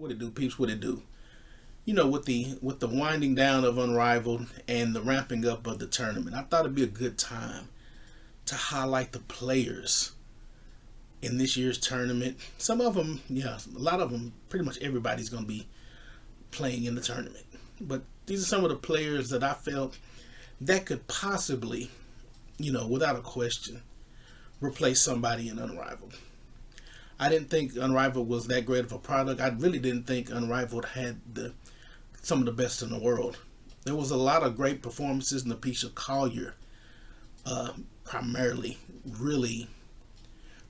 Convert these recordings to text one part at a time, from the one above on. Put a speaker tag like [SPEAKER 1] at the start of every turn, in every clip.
[SPEAKER 1] What it do, peeps? What it do? With the winding down of Unrivaled and the ramping up of the tournament, I thought it'd be a good time to highlight the players in this year's tournament. Some of them, yeah, a lot of them, pretty much everybody's going to be playing in the tournament. But these are some of the players that I felt that could possibly, without a question, replace somebody in Unrivaled. I didn't think Unrivaled was that great of a product. I really didn't think Unrivaled had some of the best in the world. There was a lot of great performances. Napisha Collier, primarily, really,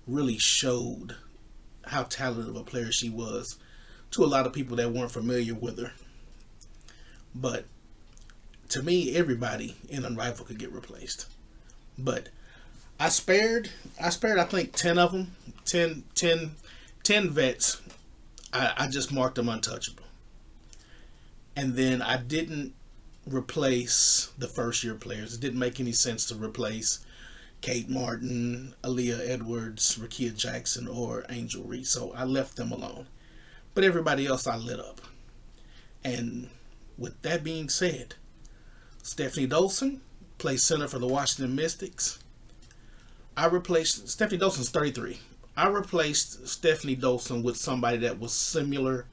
[SPEAKER 1] really showed how talented of a player she was to a lot of people that weren't familiar with her. But to me, everybody in Unrivaled could get replaced. But I spared, I think 10 of them, 10 vets. I just marked them untouchable. And then I didn't replace the first year players. It didn't make any sense to replace Kate Martin, Aaliyah Edwards, Rakia Jackson, or Angel Reese. So I left them alone. But everybody else I lit up. And with that being said, Stephanie Dolson plays center for the Washington Mystics. I replaced Stephanie Dolson's 33. I replaced Stephanie Dolson with somebody that was similar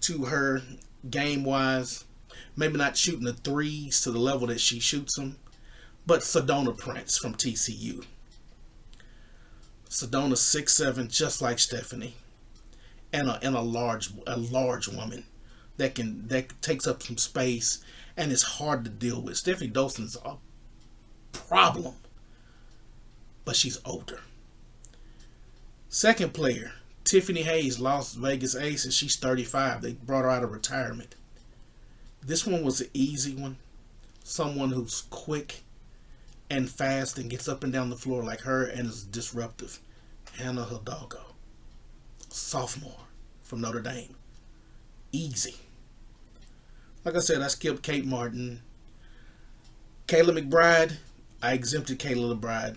[SPEAKER 1] to her game-wise. Maybe not shooting the threes to the level that she shoots them, but Sedona Prince from TCU. Sedona's 6'7", just like Stephanie, and a large woman that takes up some space and is hard to deal with. Stephanie Dolson's a problem, but she's older. Second player, Tiffany Hayes, Las Vegas Ace, and she's 35. They brought her out of retirement. This one was an easy one. Someone who's quick and fast and gets up and down the floor like her and is disruptive. Hannah Hidalgo, sophomore from Notre Dame. Easy. Like I said, I skipped Kate Martin. Kayla McBride, I exempted Kayla McBride.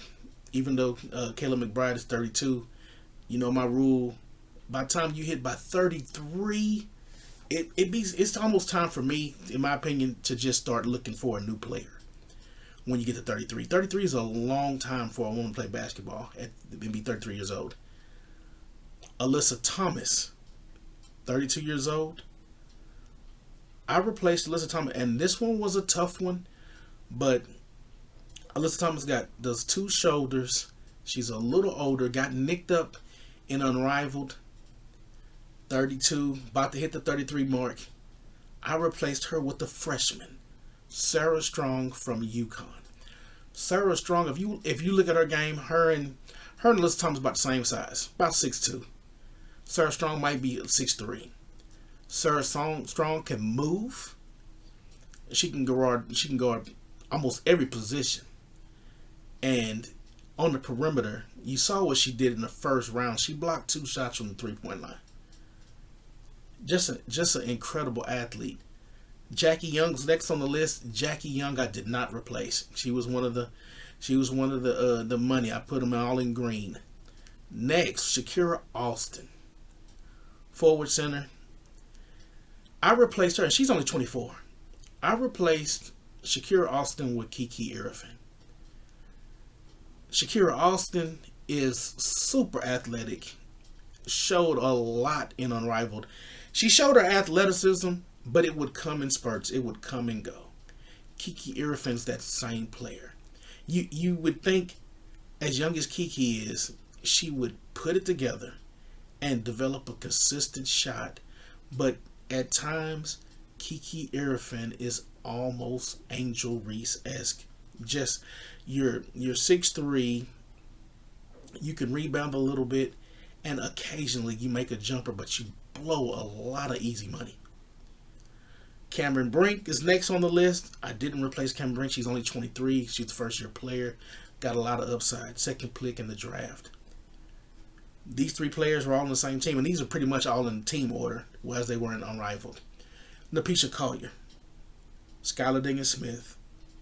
[SPEAKER 1] Even though Kayla McBride is 32, you know my rule. By the time you hit by 33, it's almost time for me, in my opinion, to just start looking for a new player. When you get to 33, 33 is a long time for a woman to play basketball and be 33 years old. Alyssa Thomas, 32 years old. I replaced Alyssa Thomas, and this one was a tough one, but Alyssa Thomas got those two shoulders. She's a little older, got nicked up in Unrivaled. 32, about to hit the 33 mark. I replaced her with the freshman, Sarah Strong from UConn. Sarah Strong, if you look at her game, her and Alyssa Thomas about the same size, about 6'2". Sarah Strong might be 6'3". Sarah Strong can move. She can guard almost every position. And on the perimeter, you saw what she did in the first round. She blocked 2 shots from the 3-point line. Just an incredible athlete. Jackie Young's next on the list. Jackie Young I did not replace. She was one of the money. I put them all in green. Next, Shakira Austin, forward center. I replaced her, and she's only 24. I replaced Shakira Austin with Kiki Irfan. Shakira Austin is super athletic. Showed a lot in Unrivaled. She showed her athleticism, but it would come in spurts. It would come and go. Kiki Irfan's that same player. You would think, as young as Kiki is, she would put it together and develop a consistent shot. But at times, Kiki Irfan is almost Angel Reese-esque. Just you're 6'3", you can rebound a little bit, and occasionally you make a jumper, but you blow a lot of easy money. Cameron Brink is next on the list. I didn't replace Cameron Brink. She's only 23. She's a first-year player. Got a lot of upside. Second pick in the draft. These three players were all on the same team, and these are pretty much all in team order, as they were in Unrivaled. Napisha Collier, Skylar Diggins-Smith,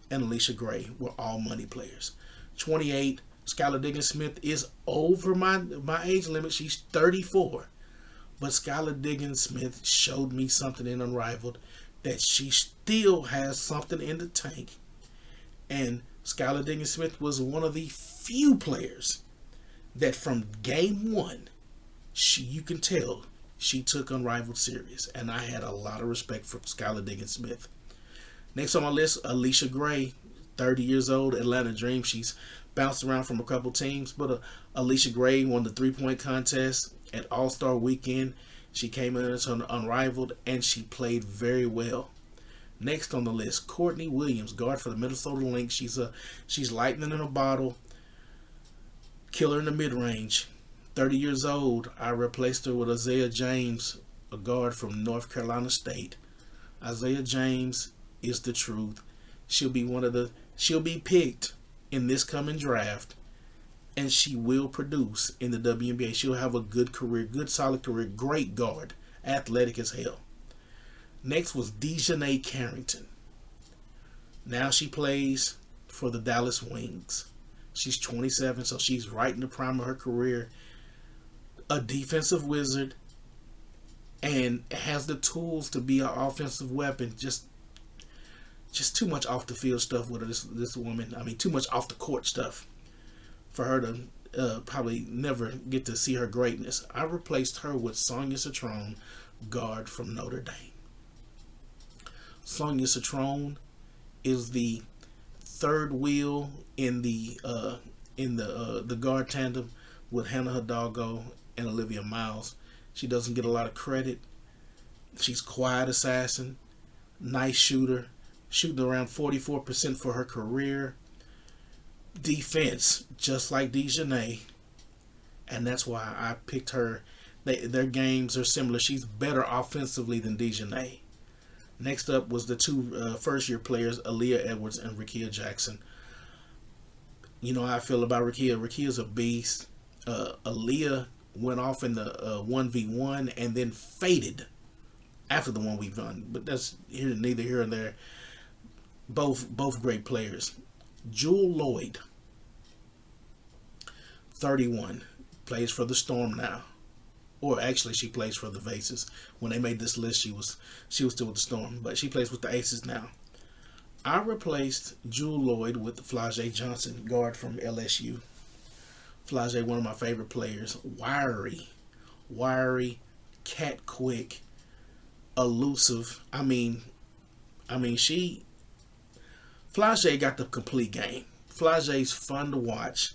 [SPEAKER 1] and Alicia Gray were all money players. 28, Skylar Diggins-Smith is over my age limit. She's 34. But Skylar Diggins-Smith showed me something in Unrivaled, that she still has something in the tank. And Skylar Diggins-Smith was one of the few players that from game one, you can tell she took Unrivaled serious. And I had a lot of respect for Skylar Diggins-Smith. Next on my list, Alicia Gray, 30 years old, Atlanta Dream. She's bounced around from a couple teams, but Alicia Gray won the three-point contest at All-Star Weekend. She came in as Unrivaled, and she played very well. Next on the list, Courtney Williams, guard for the Minnesota Lynx. She's lightning in a bottle, killer in the mid-range. 30 years old. I replaced her with Isaiah James, a guard from North Carolina State. Isaiah James is the truth. She'll be picked in this coming draft, and she will produce in the WNBA. She'll have a good career, good solid career, great guard, athletic as hell. Next was Dejanay Carrington. Now she plays for the Dallas Wings. She's 27, so she's right in the prime of her career. A defensive wizard, and has the tools to be an offensive weapon. Just too much off the field stuff with her, this woman. I mean, too much off the court stuff for her to probably never get to see her greatness. I replaced her with Sonia Citrone, guard from Notre Dame. Sonia Citrone is the third wheel in the guard tandem with Hannah Hidalgo and Olivia Miles. She doesn't get a lot of credit. She's quiet assassin, nice shooter, shooting around 44% for her career. Defense, just like Dejanay, and that's why I picked her. Their games are similar. She's better offensively than Dejanay. Next up was the two first-year players, Aaliyah Edwards and Rickea Jackson. You know how I feel about Rickea. Rickea's a beast. Aaliyah went off in the 1v1 and then faded after the 1v1. But that's neither here nor there. Both great players. Jewel Lloyd, 31, plays for the Storm now. Or actually, she plays for the Vases. When they made this list, she was still with the Storm, but she plays with the Aces now. I replaced Jewel Lloyd with Flau'jae Johnson, guard from LSU. Flau'jae, one of my favorite players. Wiry, cat quick, elusive. I mean, Flau'jae got the complete game. Flau'jae's fun to watch.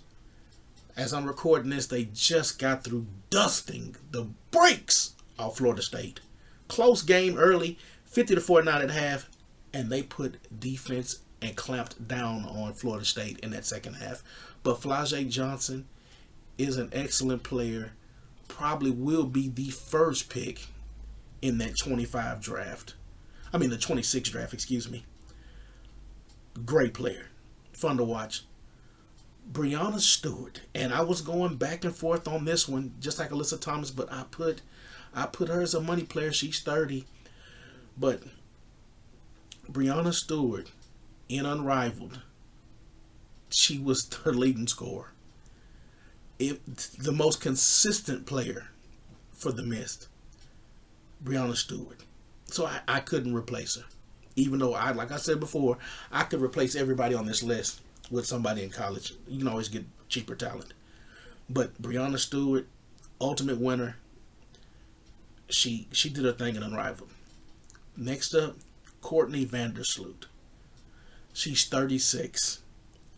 [SPEAKER 1] As I'm recording this, they just got through dusting the brakes off Florida State. Close game early, 50-49 at half, and they put defense and clamped down on Florida State in that second half. But Flau'jae Johnson is an excellent player. Probably will be the first pick in that 25 draft. I mean the 26 draft, excuse me. Great player. Fun to watch. Breanna Stewart. And I was going back and forth on this one, just like Alyssa Thomas, but I put her as a money player. She's 30. But Breanna Stewart, in Unrivaled, she was her leading scorer. The most consistent player for the Mist. Breanna Stewart. So I couldn't replace her. Even though, like I said before, I could replace everybody on this list with somebody in college. You can always get cheaper talent. But Breanna Stewart, ultimate winner. She did her thing in Unrivaled. Next up, Courtney Vandersloot. She's 36.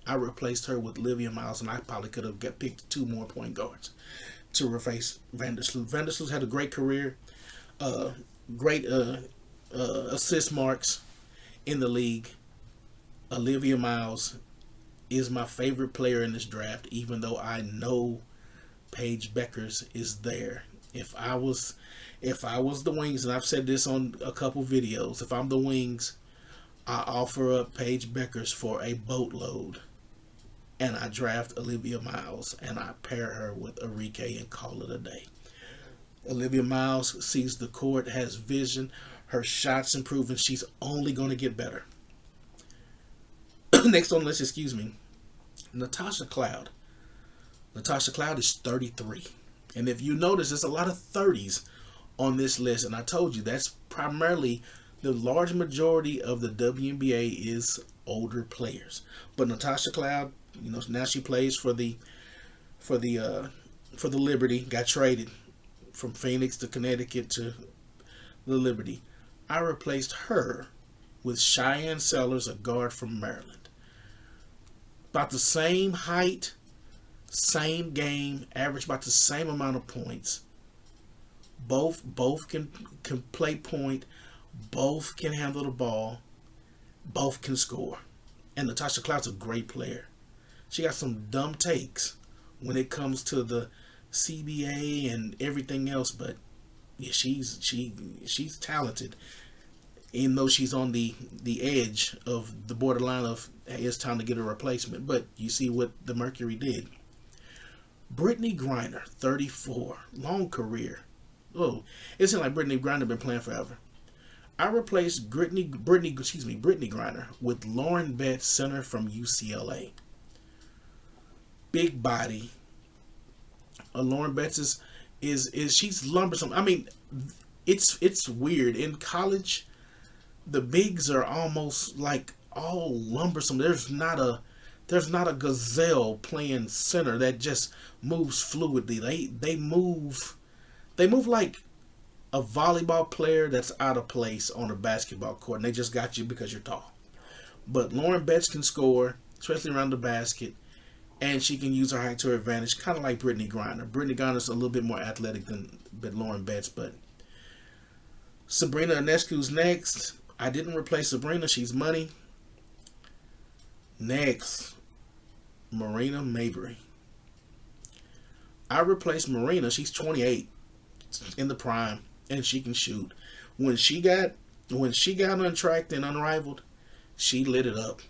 [SPEAKER 1] I replaced her with Olivia Miles, and I probably could have picked two more point guards to replace Vandersloot. Vandersloot had a great career. Great assist marks in the league. Olivia Miles is my favorite player in this draft, even though I know Paige Beckers is there. If I was the Wings, and I've said this on a couple videos, if I'm the Wings, I offer up Paige Beckers for a boatload, and I draft Olivia Miles, and I pair her with Arike and call it a day. Olivia Miles sees the court, has vision, her shots improving. She's only going to get better. Next on the list, Natasha Cloud. Natasha Cloud is 33. And if you notice, there's a lot of 30s on this list, and I told you that's primarily the large majority of the WNBA is older players. But Natasha Cloud, now she plays for the Liberty. Got traded from Phoenix to Connecticut to the Liberty. I replaced her with Cheyenne Sellers, a guard from Maryland. About the same height, same game, average about the same amount of points. Both can play point, both can handle the ball, both can score. And Natasha Cloud's a great player. She got some dumb takes when it comes to the CBA and everything else, but yeah, she's talented. Even though she's on the edge of the borderline of, hey, it's time to get a replacement. But you see what the Mercury did. Brittany Griner, 34, long career. Oh, it seems like Brittany Griner been playing forever. I replaced Brittany Griner with Lauren Betts, center from UCLA. Big body. Lauren Betts is she's lumbersome. I mean, it's weird. In college, the bigs are almost like all lumbersome. There's not a gazelle playing center that just moves fluidly. They move like a volleyball player that's out of place on a basketball court, and they just got you because you're tall. But Lauren Betts can score, especially around the basket, and she can use her height to her advantage, kind of like Brittany Griner. Brittany Griner's a little bit more athletic than Lauren Betts, but Sabrina Ionescu's next. I didn't replace Sabrina. She's money. Next, Marina Mabrey. I replaced Marina. She's 28, in the prime, and she can shoot. When she got untracked and unrivaled, she lit it up.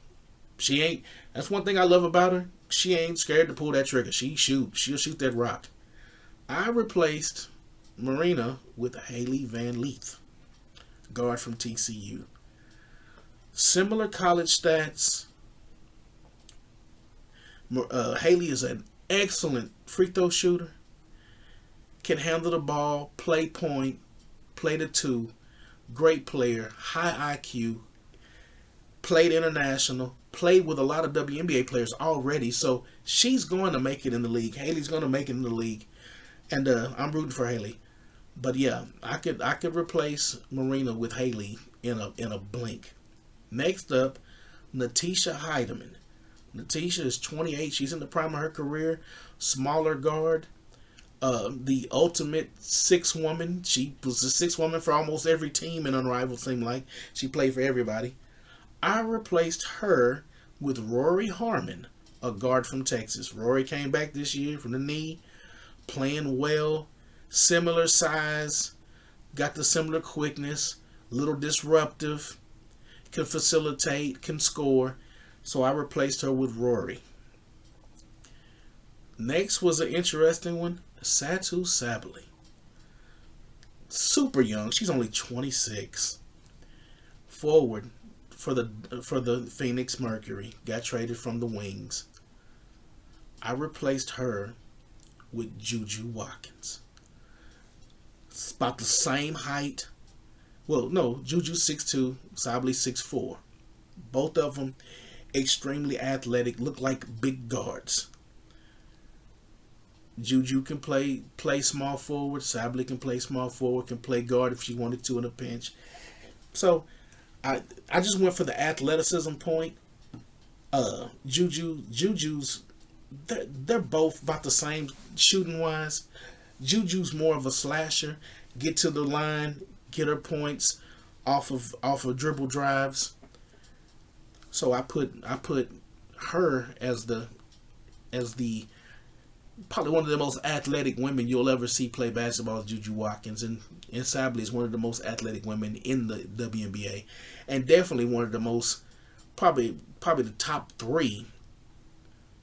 [SPEAKER 1] She ain't. That's one thing I love about her. She ain't scared to pull that trigger. She'll shoot that rock. I replaced Marina with Haley Van Leith, guard from TCU. Similar college stats. Haley is an excellent free throw shooter. Can handle the ball, play point, play the two. Great player, high IQ. Played international. Played with a lot of WNBA players already, so she's going to make it in the league. Haley's going to make it in the league, and I'm rooting for Haley. But yeah, I could replace Marina with Haley in a blink. Next up, Natisha Heidemann. Natisha is 28. She's in the prime of her career. Smaller guard. The ultimate six woman. She was a six woman for almost every team in Unrivaled, seemed like. She played for everybody. I replaced her with Rory Harmon, a guard from Texas. Rory came back this year from the knee, playing well, similar size, got the similar quickness, little disruptive, can facilitate, can score. So I replaced her with Rory. Next was an interesting one, T.U.S.S.L.E. Super young. She's only 26. Forward for the Phoenix Mercury. Got traded from the Wings. I replaced her with Juju Watkins. It's about the same height. Well, no, Juju's 6'2", T.U.S.S.L.E 6'4". Both of them extremely athletic, look like big guards. Juju can play small forward. T.U.S.S.L.E can play small forward, can play guard if she wanted to in a pinch. So I just went for the athleticism point. Juju's they're both about the same shooting wise. Juju's more of a slasher, get to the line, get her points off of dribble drives. So I put her as the probably one of the most athletic women you'll ever see play basketball is Juju Watkins, and T.U.S.S.L.E is one of the most athletic women in the WNBA, and definitely one of the most probably the top three,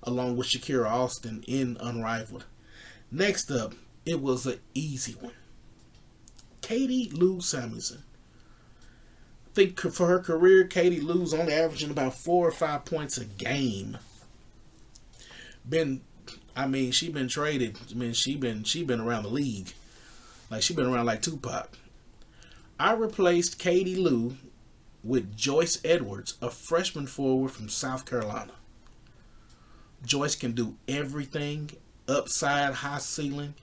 [SPEAKER 1] along with Shakira Austin in Unrivaled. Next up, it was an easy one. Katie Lou Samuelson. I think for her career, Katie Lou's only averaging about 4 or 5 points a game. She been traded. I mean, she been around the league. Like she been around like Tupac. I replaced Katie Lou with Joyce Edwards, a freshman forward from South Carolina. Joyce can do everything, upside, high ceiling.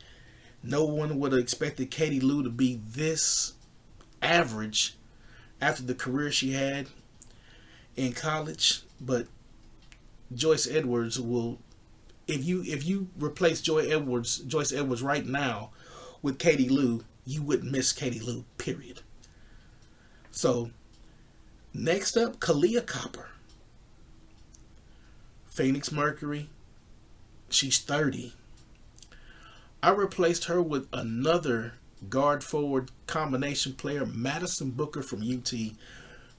[SPEAKER 1] No one would have expected Katie Lou to be this average after the career she had in college, but Joyce Edwards will. If you replace Joyce Edwards right now with Katie Lou, you wouldn't miss Katie Lou. Period. So next up, Kalia Copper, Phoenix Mercury. She's 30. I replaced her with another guard forward combination player, Madison Booker from UT.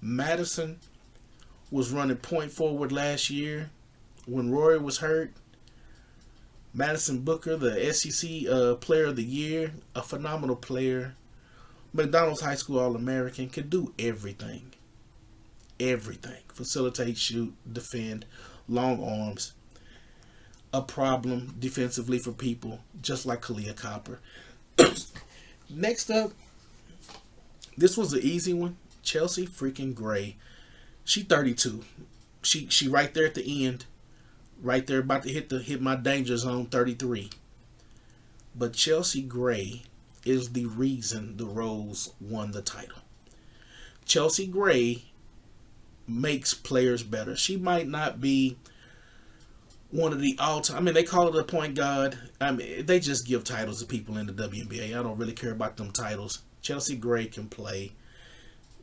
[SPEAKER 1] Madison was running point forward last year when Rory was hurt. Madison Booker, the SEC Player of the Year, a phenomenal player. McDonald's High School All-American, can do everything. Everything. Facilitate, shoot, defend, long arms. A problem defensively for people, just like Kalia Copper. Next up, this was an easy one. Chelsea freaking Gray. She 32. She right there at the end. Right there about to hit my danger zone, 33. But Chelsea Gray is the reason the Rose won the title. Chelsea Gray makes players better. She might not be one of the all-time. I mean, they call it a point guard. I mean, they just give titles to people in the WNBA. I don't really care about them titles. Chelsea Gray can play.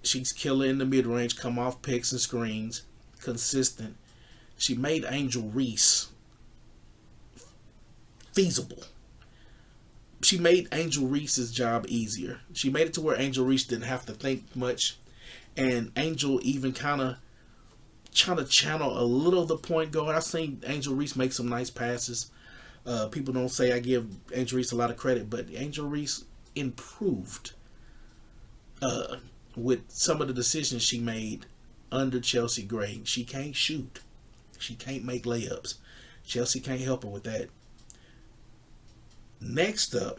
[SPEAKER 1] She's killer in the mid-range, come off picks and screens, consistent. She made Angel Reese feasible. She made Angel Reese's job easier. She made it to where Angel Reese didn't have to think much, and Angel even kind of trying to channel a little of the point guard. I've seen Angel Reese make some nice passes. People don't say I give Angel Reese a lot of credit, but Angel Reese improved with some of the decisions she made under Chelsea Gray. She can't shoot. She can't make layups. Chelsea can't help her with that. Next up,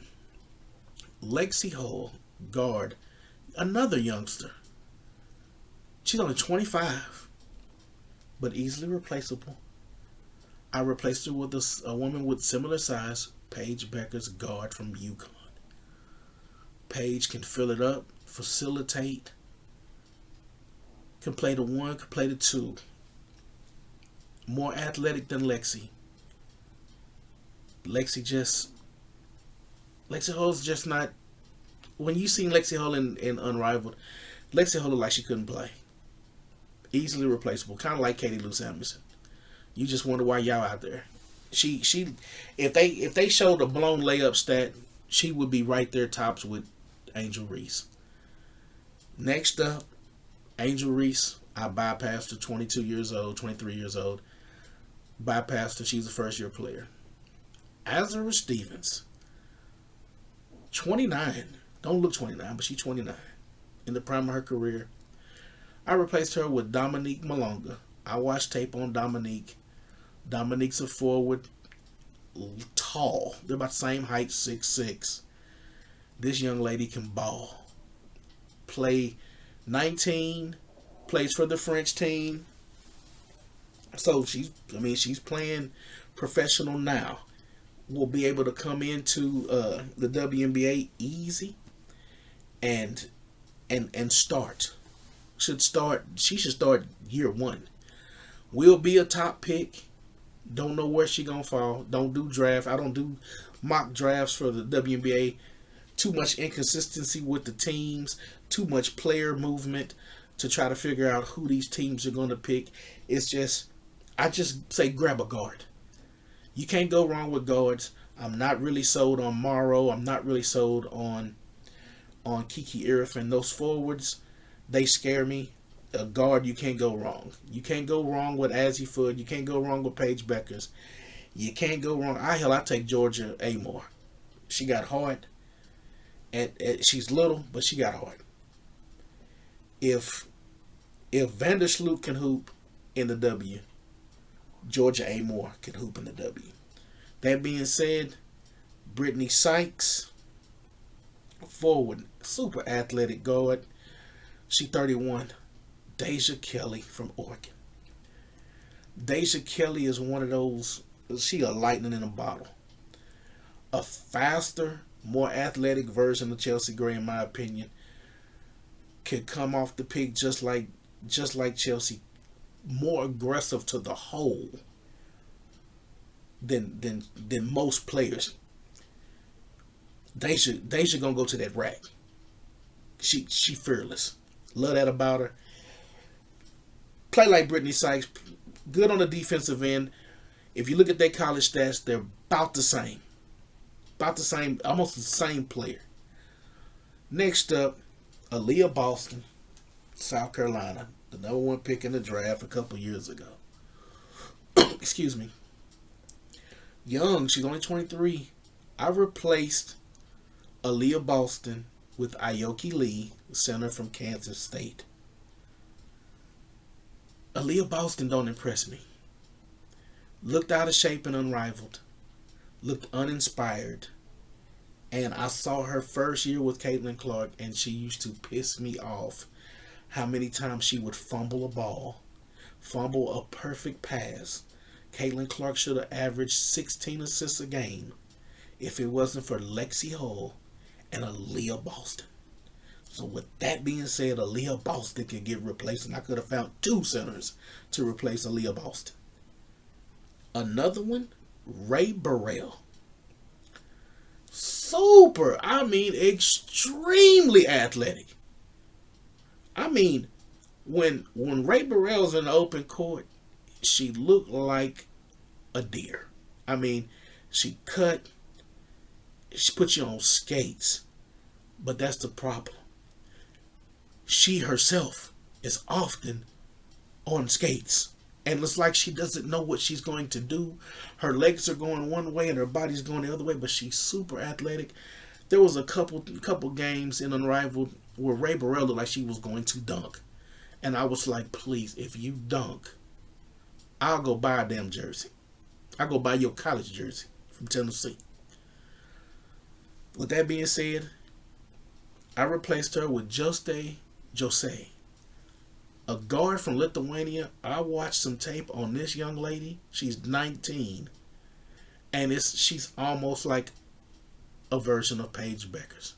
[SPEAKER 1] Lexi Hull, guard, another youngster. She's only 25, but easily replaceable. I replaced her with a woman with similar size, Paige Becker's guard from UConn. Paige can fill it up, facilitate, can play the one, can play the two. More athletic than Lexi. Lexi Hull's just not. When you seen Lexi Hull in Unrivaled, Lexi Hull looked like she couldn't play. Easily replaceable, kind of like Katie Lou Samuelson. You just wonder why y'all out there. She if they showed a blown layup stat, she would be right there tops with Angel Reese. Next up, Angel Reese. I bypassed her, 22 years old, 23 years old. Bypassed her. She's a first-year player. Azura Stevens, 29. Don't look 29, but she's 29. In the prime of her career. I replaced her with Dominique Malonga. I watched tape on Dominique. Dominique's a forward, tall. They're about the same height, 6'6". This young lady can ball. Play 19, plays for the French team. So she's playing professional now. Will be able to come into the WNBA easy and start. She should start year one. Will be a top pick. Don't know where she gonna fall. Don't do draft. I don't do mock drafts for the WNBA. Too much inconsistency with the teams. Too much player movement to try to figure out who these teams are gonna pick. I just say grab a guard. You can't go wrong with guards. I'm not really sold on Morrow. I'm not really sold on Kiki Irfin. Those forwards, they scare me. A guard, you can't go wrong. You can't go wrong with Azzy Foot. You can't go wrong with Paige Beckers. You can't go wrong. I take Georgia Amore. She got heart. And she's little, but she got heart. If Vandersloot can hoop in the W, Georgia Amore can hoop in the W. That being said, Brittany Sykes, forward, super athletic guard. She 31. Deja Kelly from Oregon. Deja Kelly is one of those. She a lightning in a bottle. A faster, more athletic version of Chelsea Gray, in my opinion, could come off the pick just like Chelsea, more aggressive to the hole than most players. Deja gonna go to that rack. She fearless. Love that about her. Play like Brittany Sykes. Good on the defensive end. If you look at their college stats, they're about the same. About the same, almost the same player. Next up, Aaliyah Boston, South Carolina, the number one pick in the draft a couple years ago. Excuse me. Young, she's only 23. I replaced Aaliyah Boston with Aoki Lee, center from Kansas State. Aaliyah Boston don't impress me. Looked out of shape and unrivaled. Looked uninspired. And I saw her first year with Caitlin Clark, and she used to piss me off. How many times she would fumble a ball, fumble a perfect pass. Caitlin Clark should have averaged 16 assists a game if it wasn't for Lexi Hull and Aaliyah Boston. So with that being said, Aaliyah Boston can get replaced, and I could have found two centers to replace Aaliyah Boston. Another one, Ray Burrell. Super, extremely athletic. When Ray Burrell's in the open court, she looked like a deer. She cut, she put you on skates, but that's the problem. She herself is often on skates, and it's like she doesn't know what she's going to do. Her legs are going one way and her body's going the other way, but she's super athletic. There was a couple games in Unrivaled where Ray Burrell looked like she was going to dunk, and I was like, please, if you dunk, I'll go buy a damn jersey. I'll go buy your college jersey from Tennessee. With that being said, I replaced her with T.U.S.S.L.E, a guard from Lithuania. I watched some tape on this young lady. She's 19, and she's almost like a version of Paige Beckers.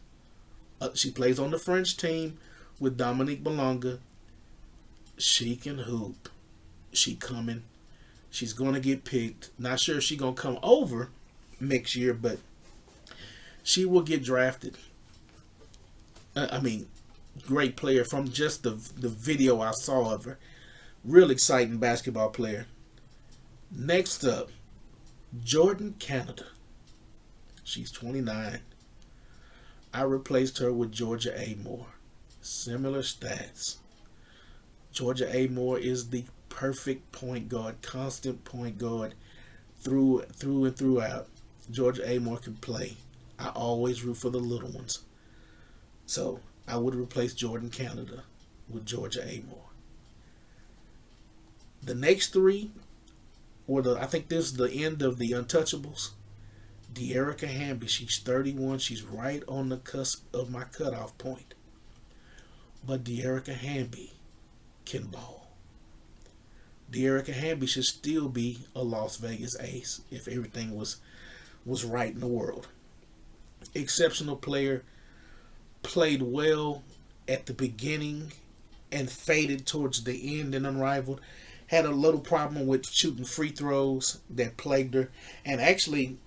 [SPEAKER 1] She plays on the French team with Dominique Belonga. She can hoop. She coming. She's going to get picked. Not sure if she's going to come over next year, but she will get drafted. Great player from just the video I saw of her. Real exciting basketball player. Next up, Jordan Canada. She's 29. I replaced her with Georgia A. Moore. Similar stats. Georgia A. Moore is the perfect point guard, constant point guard through and throughout. Georgia A. Moore can play. I always root for the little ones. So I would replace Jordan Canada with Georgia A. Moore. The next three, I think this is the end of the untouchables. De'Erica Hamby, she's 31. She's right on the cusp of my cutoff point. But De'Erica Hamby can ball. De'Erica Hamby should still be a Las Vegas ace if everything was right in the world. Exceptional player. Played well at the beginning and faded towards the end in Unrivaled. Had a little problem with shooting free throws that plagued her. And actually,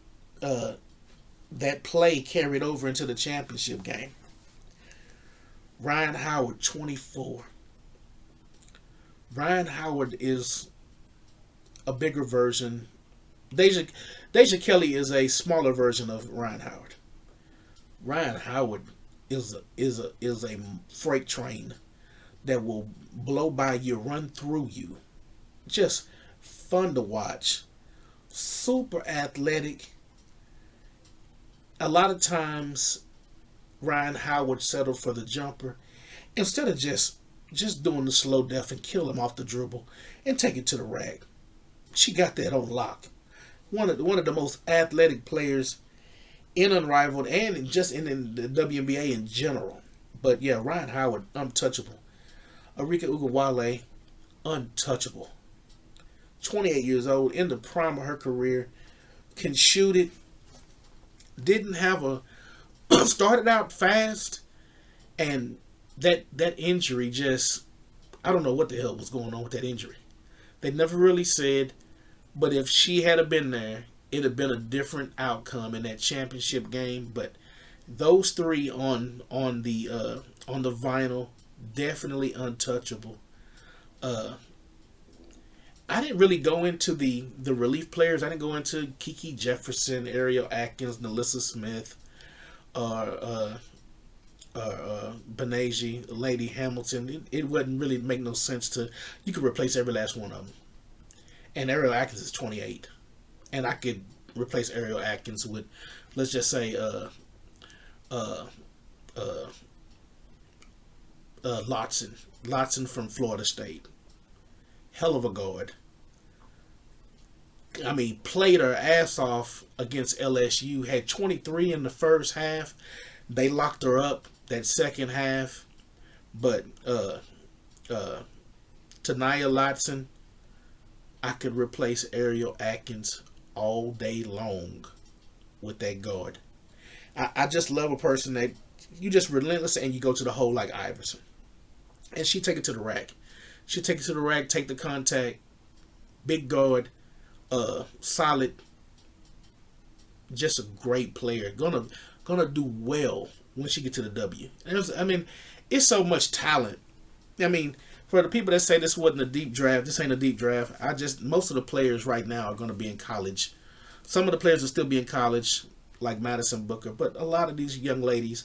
[SPEAKER 1] that play carried over into the championship game. Ryan Howard, 24. Ryan Howard is a bigger version. Deja Kelly is a smaller version of Ryan Howard. Ryan Howard is a freight train that will blow by you, run through you. Just fun to watch. Super athletic. A lot of times, Ryan Howard settled for the jumper instead of just doing the slow def and kill him off the dribble and take it to the rack. She got that on lock. One of the most athletic players in Unrivaled and just in the WNBA in general. But yeah, Ryan Howard, untouchable. Arika Iguodala, untouchable. 28 years old, in the prime of her career, can shoot it. Didn't have a started out fast, and that injury just, I don't know what the hell was going on with that injury. They never really said, but if she had been there, it'd have been a different outcome in that championship game. But those three on the vinyl, definitely untouchable. I didn't really go into the relief players. I didn't go into Kiki Jefferson, Ariel Atkins, Nalissa Smith, or Benaji, Lady Hamilton. It wouldn't really make no sense to. You could replace every last one of them. And Ariel Atkins is 28, and I could replace Ariel Atkins with, let's just say, Lotson from Florida State. Hell of a guard. I mean, played her ass off against LSU. Had 23 in the first half. They locked her up that second half. But Tanaya Lotson, I could replace Ariel Atkins all day long with that guard. I just love a person that you just relentless and you go to the hole like Iverson. And she take it to the rack. She take it to the rack, take the contact, big guard, solid, just a great player. Gonna do well when she get to the W. I mean, it's so much talent. I mean, for the people that say this wasn't a deep draft, this ain't a deep draft. Most of the players right now are gonna be in college. Some of the players will still be in college, like Madison Booker, but a lot of these young ladies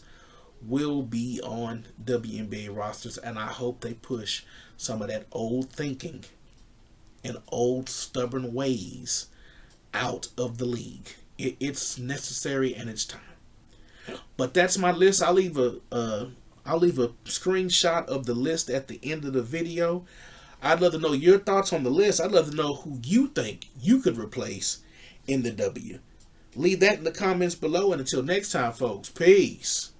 [SPEAKER 1] will be on WNBA rosters, and I hope they push some of that old thinking and old stubborn ways out of the league. It's necessary and it's time. But that's my list. I'll leave a screenshot of the list at the end of the video. I'd love to know your thoughts on the list. I'd love to know who you think you could replace in the W. Leave that in the comments below, and until next time, folks, peace.